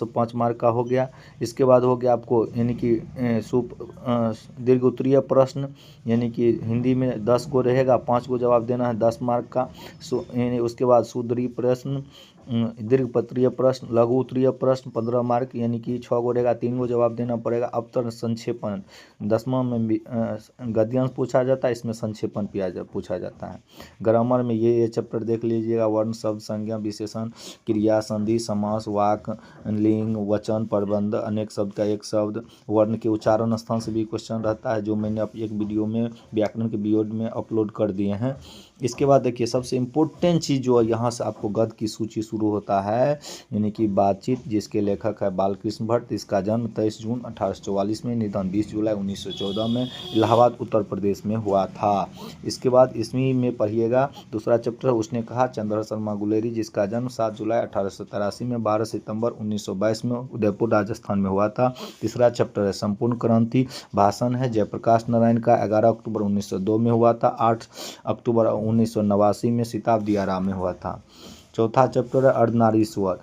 5 mark का हो गया। इसके बाद हो गया आपको यानी कि दीर्घ उत्तरीय प्रश्न, यानी कि हिंदी में 10 गो रहेगा, 5 गो जवाब देना है 10 मार्क का। उसके बाद सुदूरी प्रश्न, दीर्घ पत्रीय प्रश्न, लघु उत्तरीय प्रश्न 15 मार्क, यानी कि 6 गो रहेगा, 3 गो जवाब देना पड़ेगा। अवतरण संक्षेपण 10वां में गद्यांश पूछा जाता है, इसमें संक्षेपण पूछा जाता है। ग्रामर में ये चैप्टर देख लीजिएगा, वर्ण, शब्द, संज्ञा, विशेषण, क्रिया, संधि, समास, वाक, लिंग, वचन, प्रबंध, अनेक शब्द का एक शब्द, वर्ण के उच्चारण स्थान से भी क्वेश्चन रहता है, जो मैंने एक वीडियो में व्याकरण के वीडियो में अपलोड कर दिए हैं। इसके बाद देखिए सबसे इम्पोर्टेंट चीज़ जो है, यहाँ से आपको गद्य की सूची शुरू होता है, यानी कि बातचीत, जिसके लेखक है बालकृष्ण भट्ट। इसका जन्म 23 जून 1844 में, निधन 20 जुलाई 1914 में इलाहाबाद उत्तर प्रदेश में हुआ था। इसके बाद ईस्वी में पढ़िएगा, दूसरा चैप्टर उसने कहा, चंद्र शर्मा गुलेरी, जिसका जन्म 7 जुलाई 1883 में, 12 सितंबर 1922 में उदयपुर राजस्थान में हुआ था। तीसरा चैप्टर है संपूर्ण क्रांति, भाषण है जयप्रकाश नारायण का, 11 अक्टूबर 1902 में हुआ था, 8 अक्टूबर 1989 में शताब्दी आराम में हुआ था। चौथा चैप्टर है अर्धनारीश्वर,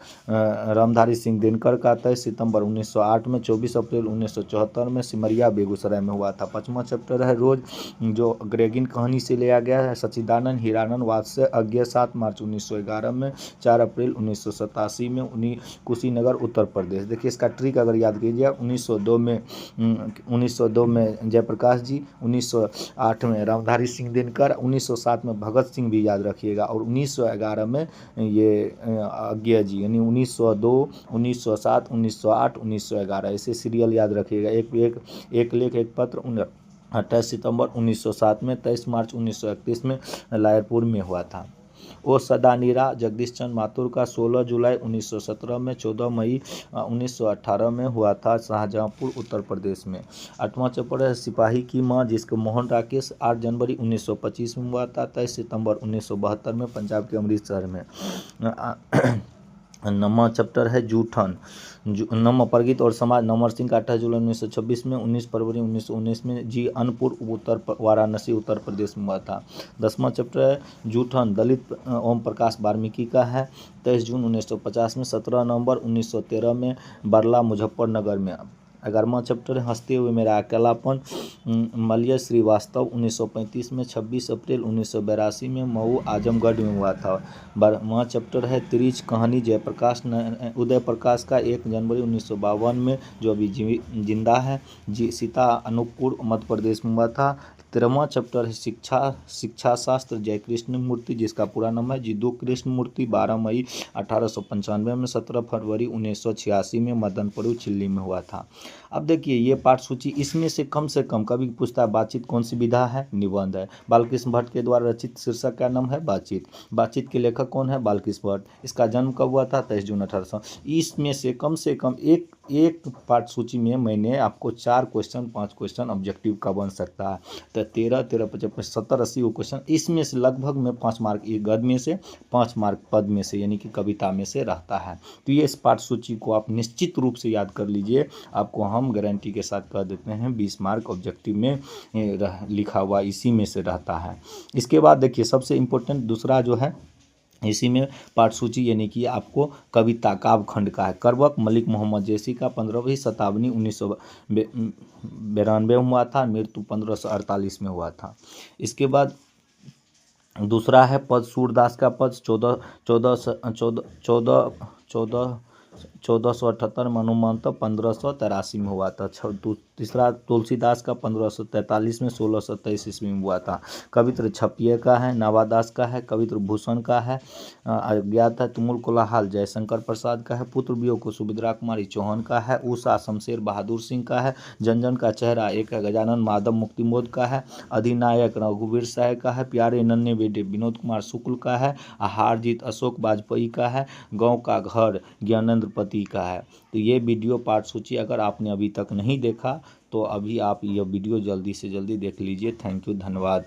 रामधारी सिंह दिनकर का, 23 सितंबर 1908 में, 24 अप्रैल 1974 में सिमरिया बेगूसराय में हुआ था। पांचवा चैप्टर है रोज, जो ग्रेगिन कहानी से लिया गया है, सच्चिदानंद हीरानंद वात्स्य अज्ञे, 7 मार्च 1911 में, 4 अप्रैल 1987 में, कुशीनगर उत्तर प्रदेश। देखिए इसका ट्रिक अगर याद कीजिए, 1902 में जयप्रकाश जी, 1908 में रामधारी सिंह दिनकर, 1907 में भगत सिंह भी याद रखिएगा, और 1911 में ये अज्ञे जी, यानी 1902, 1907, 1908, 1911 ऐसे सीरियल याद रखिएगा। एक लेख एक पत्र 28 सितंबर 1907 में, 23 मार्च 1931 में लायरपुर में हुआ था। ओ सदानीरा जगदीश चंद्र माथुर का 16 जुलाई 1917 में, 14 मई 1918 में हुआ था, शाहजहांपुर उत्तर प्रदेश में। 8वां चैप्टर है सिपाही की मां, जिसको मोहन राकेश, 8 जनवरी 1925 में हुआ था, 23 सितंबर 1972 में पंजाब के अमृतसर में। 9वां चैप्टर है जूठन, नम अपरगित और समाज, नमरसिंह का 28 जुलाई 1926 में, 19 फरवरी 1919 में, जी अनपुर उत्तर वाराणसी उत्तर प्रदेश में हुआ था। 10वां चैप्टर है जूठन, दलित ओम प्रकाश वाल्मीकि का है, 23 जून 1950 में, 17 नवंबर 1913 में, बरला मुजफ्फरनगर में। 11वां चैप्टर है हंसते हुए मेरा अकेलापन, मलय श्रीवास्तव 1935 में, 26 अप्रैल 1982 में, मऊ आजमगढ़ में हुआ था। 12वां चैप्टर है तिरिच कहानी, उदय प्रकाश का, 1 जनवरी 1952 में, जो अभी जिंदा है, सीता अनूपपुर मध्य प्रदेश में हुआ था। 13वां चैप्टर है शिक्षा शास्त्र, जय कृष्ण मूर्ति, जिसका पूरा नाम है जिदू कृष्ण मूर्ति, 12 मई 1895 में, 17 फरवरी 1986 में मदनपुर चिल्ली में हुआ था। अब देखिए ये पाठ सूची, इसमें से कम कभी पूछता है बातचीत कौन सी विधा है, निबंध है। बालकृष्ण भट्ट के द्वारा रचित शीर्षक का नाम है बातचीत के लेखक कौन है, बालकृष्ण भट्ट। इसका जन्म कब हुआ था, 23 जून 1800। इसमें से कम एक पाठ सूची में मैंने आपको 4 क्वेश्चन 5 क्वेश्चन ऑब्जेक्टिव का बन सकता है, तो 13 55 70 80 क्वेश्चन, इसमें से लगभग में 5 मार्क ये गद्य में से, 5 मार्क पद में से, यानी कि कविता में से रहता है। तो ये इस पाठ सूची को आप निश्चित रूप से याद कर लीजिए, आपको हम गारंटी के साथ कह देते हैं 20 मार्क ऑब्जेक्टिव में लिखा हुआ इसी में से रहता है। इसके बाद देखिए सबसे इम्पोर्टेंट दूसरा जो है, इसी में पाठ सूची यानी कि आपको कविता काव्यखंड का है। करवक मलिक मोहम्मद जैसी का 15वीं शताब्दी 1992 में हुआ था, मृत्यु 1548 में हुआ था। इसके बाद दूसरा है पद, सूरदास का पद 1478 में, अनुमानतः 1583 में हुआ था। तीसरा तुलसीदास का 1543 में, 1623 ईस्वी में हुआ था। कवित्र छपिये का है, नावादास का है, कवित्र भूषण का है, अज्ञात है तुमुल कोलाहल जयशंकर प्रसाद का है, पुत्र वियोग को सुभद्रा कुमारी चौहान का है, उषा शमशेर बहादुर सिंह का है, जनजन का चेहरा एक गजानन माधव मुक्तिमोद का है, अधिनायक रघुवीर साय का है, प्यारे नन्हे बेटे विनोद कुमार शुक्ल का है, हारजीत अशोक वाजपेयी का है, गाँव का घर ज्ञानेंद्र पति का है। तो ये वीडियो पाठ सूची अगर आपने अभी तक नहीं देखा तो अभी आप यह वीडियो जल्दी से जल्दी देख लीजिए। थैंक यू, धन्यवाद।